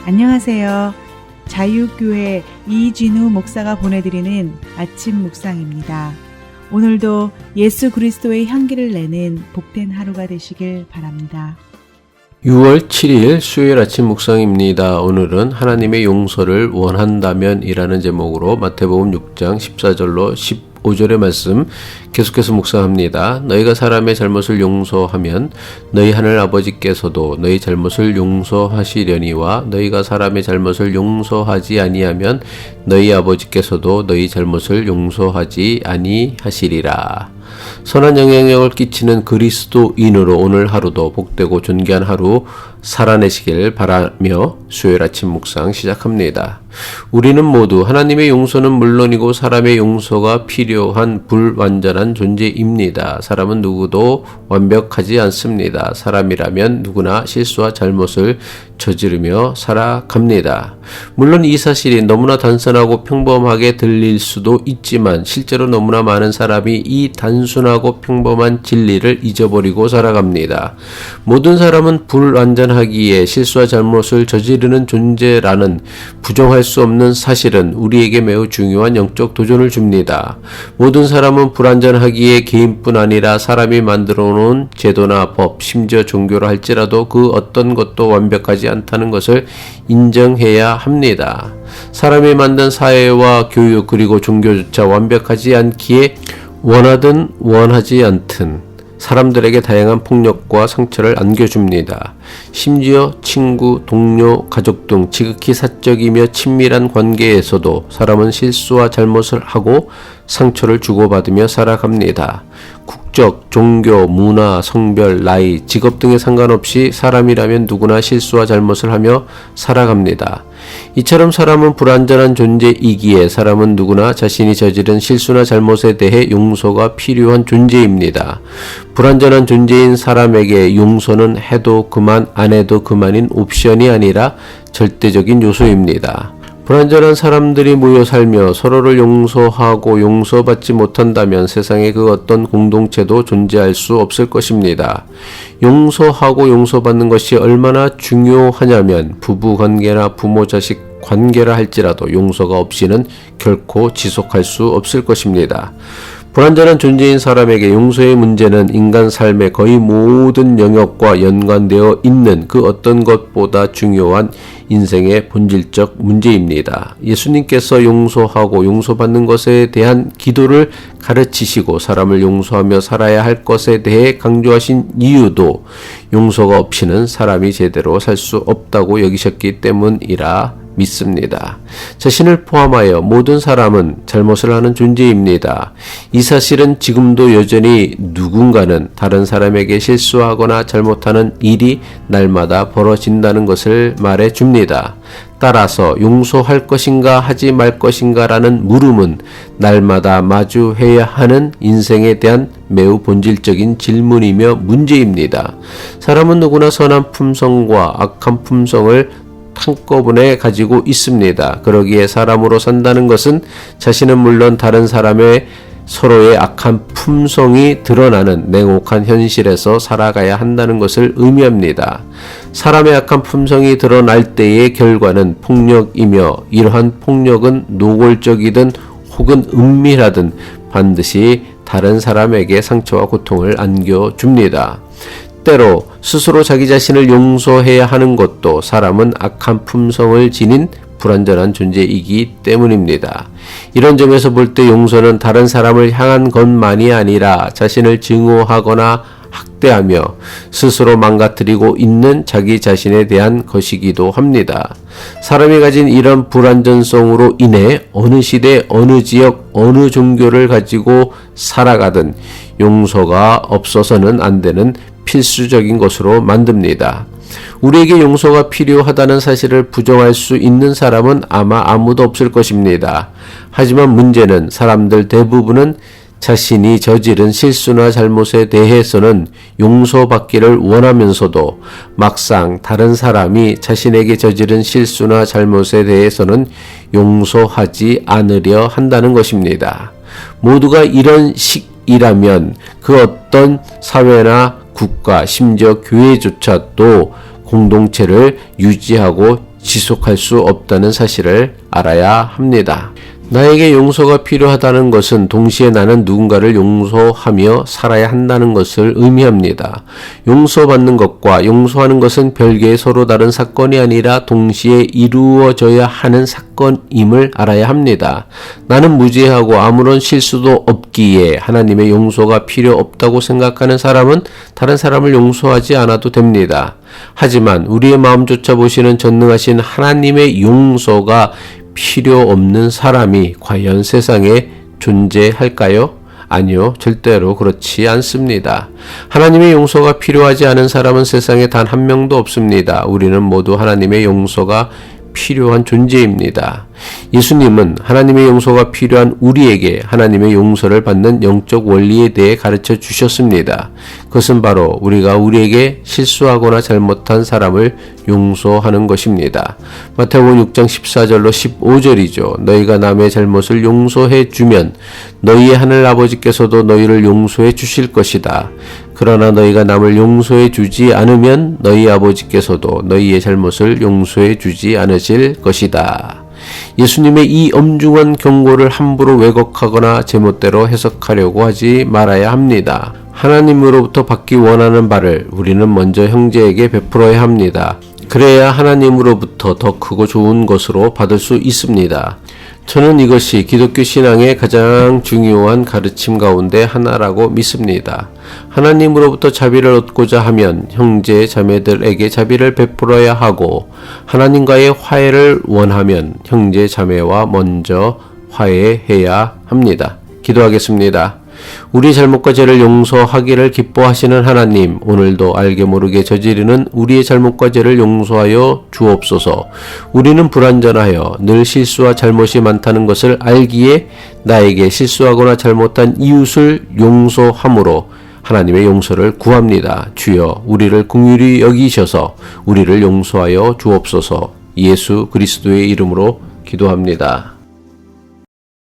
안녕하세요. 자유교회 이진우 목사가 보내드리는 아침 묵상입니다. 오늘도 예수 그리스도의 향기를 내는 복된 하루가 되시길 바랍니다. 6월 7일 수요일 아침 묵상입니다. 오늘은 하나님의 용서를 원한다면 이라는 제목으로 마태복음 6장 14절로 15절의 말씀 계속해서 묵상합니다. 너희가 사람의 잘못을 용서하면 너희 하늘 아버지께서도 너희 잘못을 용서하시려니와 너희가 사람의 잘못을 용서하지 아니하면 너희 아버지께서도 너희 잘못을 용서하지 아니하시리라. 선한 영향력을 끼치는 그리스도인으로 오늘 하루도 복되고 존귀한 하루 살아내시길 바라며 수요일 아침 묵상 시작합니다. 우리는 모두 하나님의 용서는 물론이고 사람의 용서가 필요한 불완전한 존재입니다. 사람은 누구도 완벽하지 않습니다. 사람이라면 누구나 실수와 잘못을 저지르며 살아갑니다. 물론 이 사실이 너무나 단순하고 평범하게 들릴 수도 있지만 실제로 너무나 많은 사람이 이 단순하고 평범한 진리를 잊어버리고 살아갑니다. 모든 사람은 불완전하기에 실수와 잘못을 저지르는 존재라는 부정할 수 없는 사실은 우리에게 매우 중요한 영적 도전을 줍니다. 모든 사람은 불완전하기에 개인뿐 아니라 사람이 만들어 놓은 제도나 법, 심지어 종교라 할지라도 그 어떤 것도 완벽하지 않다는 것을 인정해야 합니다. 사람이 만든 사회와 교육 그리고 종교조차 완벽하지 않기에 원하든 원하지 않든 사람들에게 다양한 폭력과 상처를 안겨줍니다. 심지어 친구, 동료, 가족 등 지극히 사적이며 친밀한 관계에서도 사람은 실수와 잘못을 하고 상처를 주고받으며 살아갑니다. 국적, 종교, 문화, 성별, 나이, 직업 등에 상관없이 사람이라면 누구나 실수와 잘못을 하며 살아갑니다. 이처럼 사람은 불완전한 존재이기에 사람은 누구나 자신이 저지른 실수나 잘못에 대해 용서가 필요한 존재입니다. 불완전한 존재인 사람에게 용서는 해도 그만 안 해도 그만인 옵션이 아니라 절대적인 요소입니다. 불완전한 사람들이 모여 살며 서로를 용서하고 용서받지 못한다면 세상에 그 어떤 공동체도 존재할 수 없을 것입니다. 용서하고 용서받는 것이 얼마나 중요하냐면 부부관계나 부모-자식 관계라 할지라도 용서가 없이는 결코 지속할 수 없을 것입니다. 불완전한 존재인 사람에게 용서의 문제는 인간 삶의 거의 모든 영역과 연관되어 있는 그 어떤 것보다 중요한 인생의 본질적 문제입니다. 예수님께서 용서하고 용서받는 것에 대한 기도를 가르치시고 사람을 용서하며 살아야 할 것에 대해 강조하신 이유도 용서가 없이는 사람이 제대로 살 수 없다고 여기셨기 때문이라 믿습니다. 자신을 포함하여 모든 사람은 잘못을 하는 존재입니다. 이 사실은 지금도 여전히 누군가는 다른 사람에게 실수하거나 잘못하는 일이 날마다 벌어진다는 것을 말해 줍니다. 따라서 용서할 것인가 하지 말 것인가 라는 물음은 날마다 마주해야 하는 인생에 대한 매우 본질적인 질문이며 문제입니다. 사람은 누구나 선한 품성과 악한 품성을 한꺼번에 가지고 있습니다. 그러기에 사람으로 산다는 것은 자신은 물론 다른 사람의 서로의 악한 품성이 드러나는 냉혹한 현실에서 살아가야 한다는 것을 의미합니다. 사람의 악한 품성이 드러날 때의 결과는 폭력이며 이러한 폭력은 노골적이든 혹은 은밀하든 반드시 다른 사람에게 상처와 고통을 안겨줍니다. 때로 스스로 자기 자신을 용서해야 하는 것도 사람은 악한 품성을 지닌 불완전한 존재이기 때문입니다. 이런 점에서 볼 때 용서는 다른 사람을 향한 것만이 아니라 자신을 증오하거나 학대하며 스스로 망가뜨리고 있는 자기 자신에 대한 것이기도 합니다. 사람이 가진 이런 불완전성으로 인해 어느 시대, 어느 지역, 어느 종교를 가지고 살아가든 용서가 없어서는 안 되는 필수적인 것으로 만듭니다. 우리에게 용서가 필요하다는 사실을 부정할 수 있는 사람은 아마 아무도 없을 것입니다. 하지만 문제는 사람들 대부분은 자신이 저지른 실수나 잘못에 대해서는 용서받기를 원하면서도 막상 다른 사람이 자신에게 저지른 실수나 잘못에 대해서는 용서하지 않으려 한다는 것입니다. 모두가 이런 식이라면 그 어떤 사회나 국가, 심지어 교회조차도 공동체를 유지하고 지속할 수 없다는 사실을 알아야 합니다. 나에게 용서가 필요하다는 것은 동시에 나는 누군가를 용서하며 살아야 한다는 것을 의미합니다. 용서받는 것과 용서하는 것은 별개의 서로 다른 사건이 아니라 동시에 이루어져야 하는 사건임을 알아야 합니다. 나는 무죄하고 아무런 실수도 없기에 하나님의 용서가 필요 없다고 생각하는 사람은 다른 사람을 용서하지 않아도 됩니다. 하지만 우리의 마음조차 보시는 전능하신 하나님의 용서가 필요 없는 사람이 과연 세상에 존재할까요? 아니요, 절대로 그렇지 않습니다. 하나님의 용서가 필요하지 않은 사람은 세상에 단 한 명도 없습니다. 우리는 모두 하나님의 용서가 필요한 존재입니다. 예수님은 하나님의 용서가 필요한 우리에게 하나님의 용서를 받는 영적 원리에 대해 가르쳐 주셨습니다. 그것은 바로 우리가 우리에게 실수하거나 잘못한 사람을 용서하는 것입니다. 마태복음 6장 14절로 15절이죠. 너희가 남의 잘못을 용서해 주면 너희의 하늘 아버지께서도 너희를 용서해 주실 것이다. 그러나 너희가 남을 용서해 주지 않으면 너희 아버지께서도 너희의 잘못을 용서해 주지 않으실 것이다. 예수님의 이 엄중한 경고를 함부로 왜곡하거나 제멋대로 해석하려고 하지 말아야 합니다. 하나님으로부터 받기 원하는 바를 우리는 먼저 형제에게 베풀어야 합니다. 그래야 하나님으로부터 더 크고 좋은 것으로 받을 수 있습니다. 저는 이것이 기독교 신앙의 가장 중요한 가르침 가운데 하나라고 믿습니다. 하나님으로부터 자비를 얻고자 하면 형제 자매들에게 자비를 베풀어야 하고 하나님과의 화해를 원하면 형제 자매와 먼저 화해해야 합니다. 기도하겠습니다. 우리 잘못과 죄를 용서하기를 기뻐하시는 하나님, 오늘도 알게 모르게 저지르는 우리의 잘못과 죄를 용서하여 주옵소서. 우리는 불완전하여 늘 실수와 잘못이 많다는 것을 알기에 나에게 실수하거나 잘못한 이웃을 용서함으로 하나님의 용서를 구합니다. 주여, 우리를 긍휼히 여기셔서 우리를 용서하여 주옵소서. 예수 그리스도의 이름으로 기도합니다.